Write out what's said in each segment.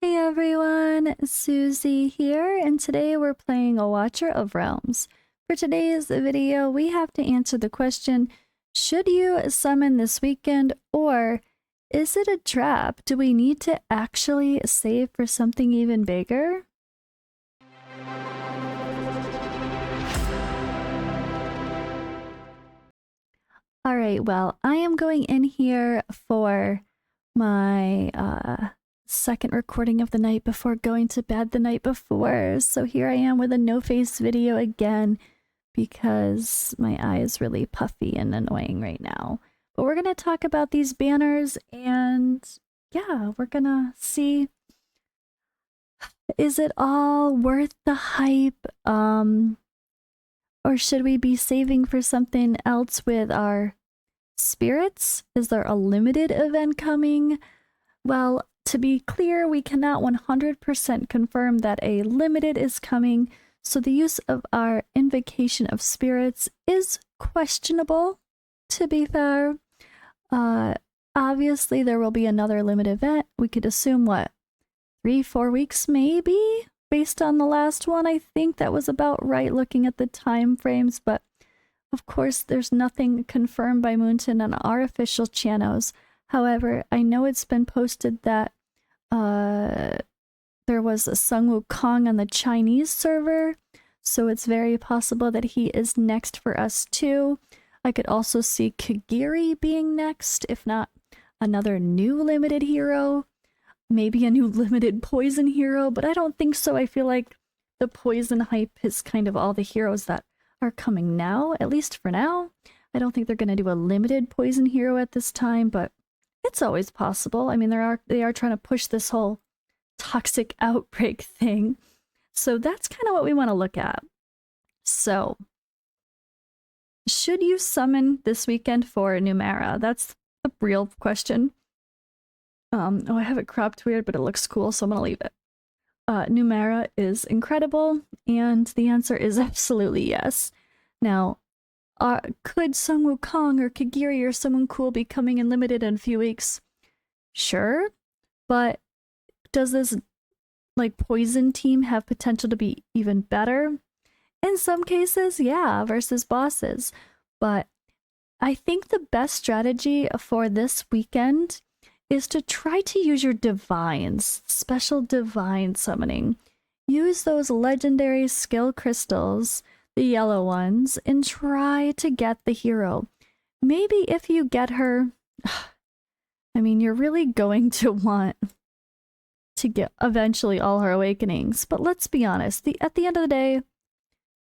Hey everyone, Suzi here, and today we're playing a Watcher of Realms. For today's video, we have to answer the question, should you summon this weekend, or is it a trap? Do we need to actually save for something even bigger? Alright, well, I am going in here for my second recording of the night before going to bed the night before. So here I am with a no-face video again because my eye is really puffy and annoying right now. But we're going to talk about these banners and yeah, we're going to see, is it all worth the hype? Or should we be saving for something else with our spirits? Is there a limited event coming? Well, to be clear, we cannot 100% confirm that a limited is coming, so the use of our Invocation of Spirits is questionable, to be fair. Obviously, there will be another limited event. We could assume, what, 3-4 weeks maybe? Based on the last one, I think that was about right looking at the time frames, but of course, there's nothing confirmed by Moonton on our official channels. However, I know it's been posted that there was a Sung Wukong on the Chinese server, so it's very possible that he is next for us too. I could also see Kagiri being next, if not another new limited hero. Maybe a new limited poison hero, but I don't think so. I feel like the poison hype is kind of all the heroes that are coming now, at least for now. I don't think they're going to do a limited poison hero at this time, but it's always possible. I mean, they are trying to push this whole toxic outbreak thing. So that's kind of what we want to look at. So, should you summon this weekend for Numera? That's the real question. Oh, I have it cropped weird, but it looks cool, so I'm going to leave it. Numera is incredible, and the answer is absolutely yes. Now, could Sung Wukong or Kagiri or someone cool be coming in limited in a few weeks? Sure, but does this poison team have potential to be even better? In some cases, yeah, versus bosses. But I think the best strategy for this weekend is to try to use your divines, special divine summoning. Use those legendary skill crystals, the yellow ones, and try to get the hero. Maybe if you get her, I mean, you're really going to want to get eventually all her awakenings. But let's be honest, at the end of the day,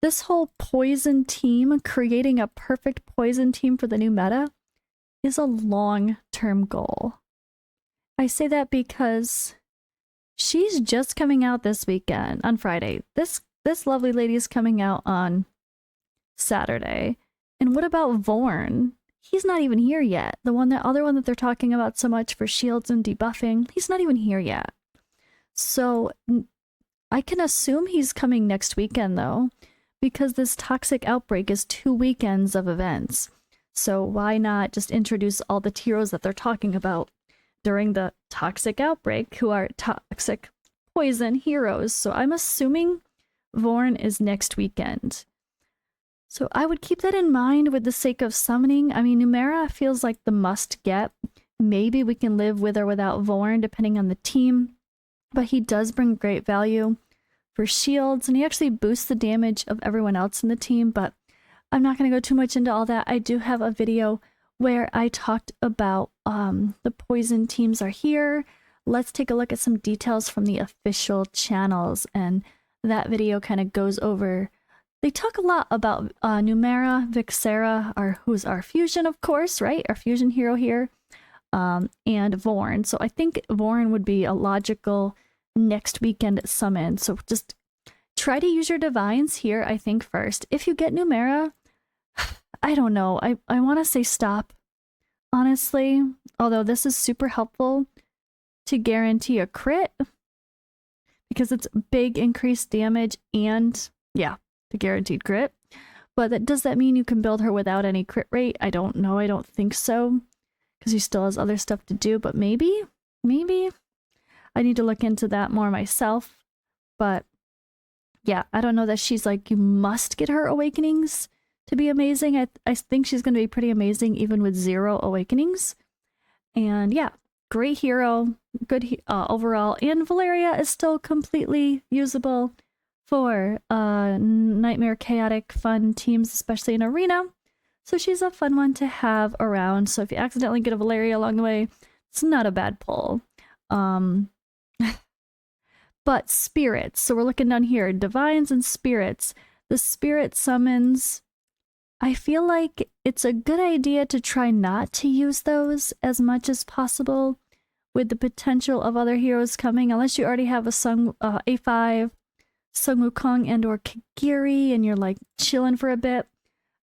this whole poison team, creating a perfect poison team for the new meta, is a long-term goal. I say that because she's just coming out this weekend, on Friday. This lovely lady is coming out on Saturday. And what about Vorn? He's not even here yet. The other one that they're talking about so much for shields and debuffing, he's not even here yet. So I can assume he's coming next weekend though, because this toxic outbreak is 2 weekends of events. So why not just introduce all the heroes that they're talking about during the toxic outbreak, who are toxic poison heroes? So I'm assuming Vorn is next weekend. So I would keep that in mind with the sake of summoning. I mean, Numera feels like the must get. Maybe we can live with or without Vorn, depending on the team. But he does bring great value for shields, and he actually boosts the damage of everyone else in the team. But I'm not going to go too much into all that. I do have a video where I talked about the poison teams are here. Let's take a look at some details from the official channels, and that video kind of goes over. They talk a lot about Numera, Vixera, who's our fusion, of course, right? Our fusion hero here, and Vorn. So I think Vorn would be a logical next weekend summon. So just try to use your divines here, I think, first. If you get Numera, I don't know. I want to say stop, honestly. Although this is super helpful to guarantee a crit, because it's big increased damage and, yeah, the guaranteed crit. But does that mean you can build her without any crit rate? I don't know. I don't think so, because he still has other stuff to do. But maybe. I need to look into that more myself. But yeah, I don't know that she's like, you must get her awakenings to be amazing. I think she's going to be pretty amazing even with 0 awakenings. And yeah, great hero, good overall. And Valeria is still completely usable for Nightmare Chaotic fun teams, especially in Arena. So she's a fun one to have around. So if you accidentally get a Valeria along the way, it's not a bad pull. But spirits. So we're looking down here, divines and spirits. The spirit summons, I feel like it's a good idea to try not to use those as much as possible with the potential of other heroes coming, unless you already have a A5, Sun Wukong and or Kagiri, and you're like chilling for a bit.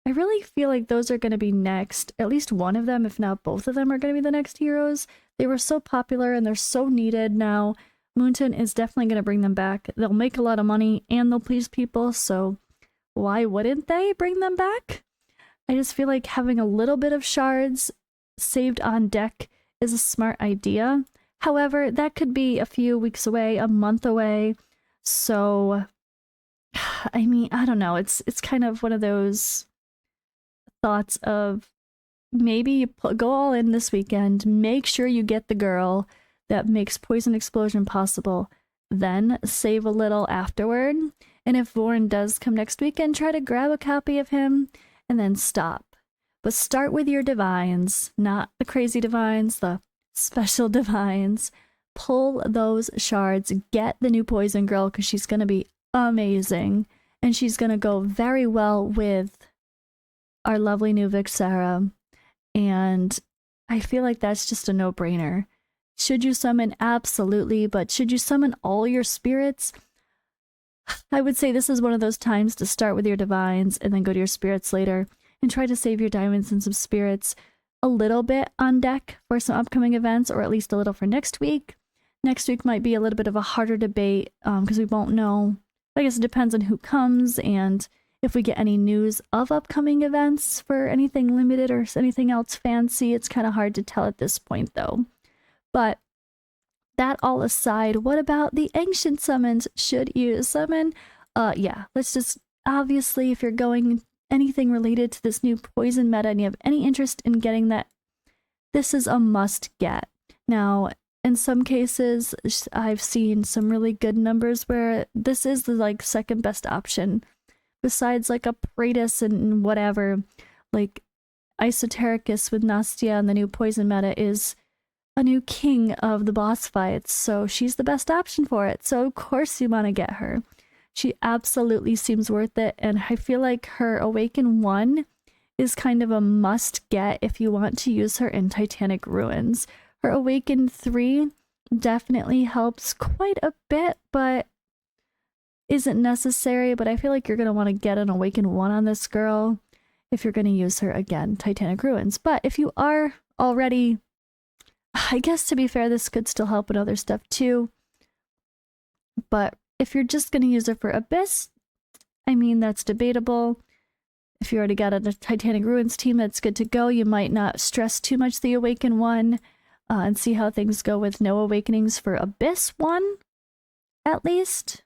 I really feel like those are going to be next. At least one of them, if not both of them, are going to be the next heroes. They were so popular and they're so needed now. Moonton is definitely going to bring them back. They'll make a lot of money and they'll please people, so why wouldn't they bring them back? I just feel like having a little bit of shards saved on deck is a smart idea. However, that could be a few weeks away, a month away. So, I mean, I don't know. It's kind of one of those thoughts of maybe you go all in this weekend, make sure you get the girl that makes Poison Explosion possible, then save a little afterward. And if Vorn does come next weekend, try to grab a copy of him and then stop. But start with your divines, not the crazy divines, the special divines. Pull those shards, get the new Poison Girl, because she's going to be amazing. And she's going to go very well with our lovely new Vixara. And I feel like that's just a no-brainer. Should you summon? Absolutely. But should you summon all your spirits? I would say this is one of those times to start with your divines and then go to your spirits later and try to save your diamonds and some spirits a little bit on deck for some upcoming events, or at least a little for next week. Next week might be a little bit of a harder debate because we won't know. I guess it depends on who comes and if we get any news of upcoming events for anything limited or anything else fancy. It's kind of hard to tell at this point though. But that all aside, what about the ancient summons? Should you summon? Yeah, let's just, obviously, if you're going anything related to this new poison meta and you have any interest in getting that, this is a must get. Now, in some cases, I've seen some really good numbers where this is the like second best option. Besides like a Praetus and whatever, like Esotericus with Nastya and the new poison meta is a new king of the boss fights, so she's the best option for it. So of course you want to get her. She absolutely seems worth it, and I feel like her Awaken 1 is kind of a must get if you want to use her in Titanic Ruins. Her Awaken 3 definitely helps quite a bit, but isn't necessary. But I feel like you're going to want to get an Awaken 1 on this girl if you're going to use her again, Titanic Ruins. But if you are already, I guess to be fair, this could still help with other stuff too. But if you're just going to use her for Abyss, I mean, that's debatable. If you already got a Titanic Ruins team that's good to go, you might not stress too much the Awaken 1 and see how things go with no Awakenings for Abyss 1, at least.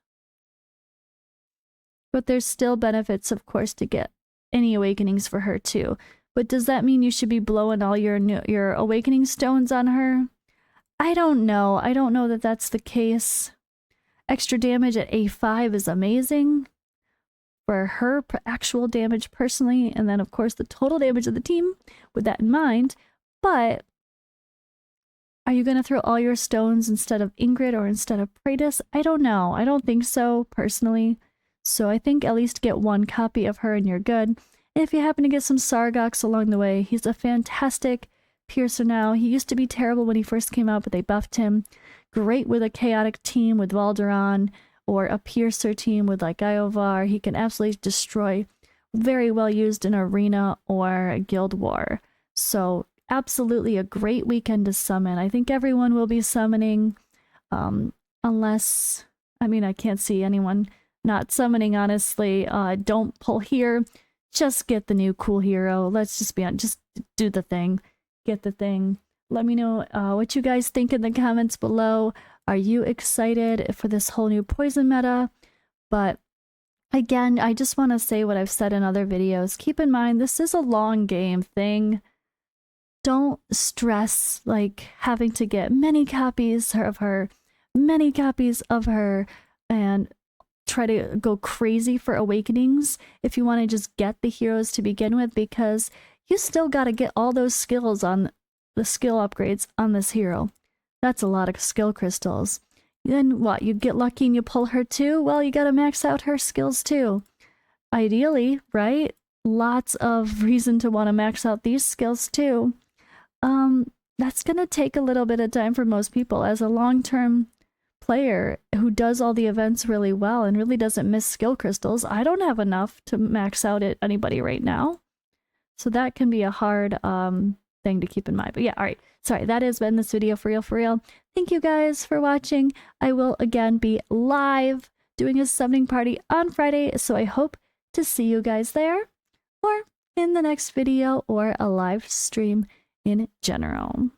But there's still benefits, of course, to get any Awakenings for her too. But does that mean you should be blowing all your Awakening stones on her? I don't know. I don't know that that's the case. Extra damage at A5 is amazing for her actual damage personally, and then of course the total damage of the team with that in mind. But are you going to throw all your stones instead of Ingrid or instead of Praetus? I don't know. I don't think so personally. So I think at least get one copy of her and you're good. And if you happen to get some Sargox along the way, he's a fantastic piercer now. He used to be terrible when he first came out, but they buffed him. Great with a chaotic team with Valderon, or a piercer team with like Iovar. He can absolutely destroy. Very well used in Arena or Guild War. So absolutely a great weekend to summon. I think everyone will be summoning, unless, I mean, I can't see anyone not summoning, honestly. Don't pull here. Just get the new cool hero. Let's just be on. Just do the thing. Get the thing. Let me know what you guys think in the comments below. Are you excited for this whole new poison meta? But again, I just want to say what I've said in other videos. Keep in mind, this is a long game thing. Don't stress like having to get many copies of her, and try to go crazy for awakenings if you want to just get the heroes to begin with, because you still got to get all those skills on the skill upgrades on this hero. That's a lot of skill crystals. Then what? You get lucky and you pull her too? Well, you got to max out her skills too. Ideally, right? Lots of reason to want to max out these skills too. That's gonna take a little bit of time for most people. As a long-term player who does all the events really well and really doesn't miss skill crystals, I don't have enough to max out at anybody right now. So that can be a hard thing to keep in mind. But yeah, all right. Sorry, that has been this video for real, for real. Thank you guys for watching. I will again be live doing a summoning party on Friday, so I hope to see you guys there or in the next video or a live stream in general.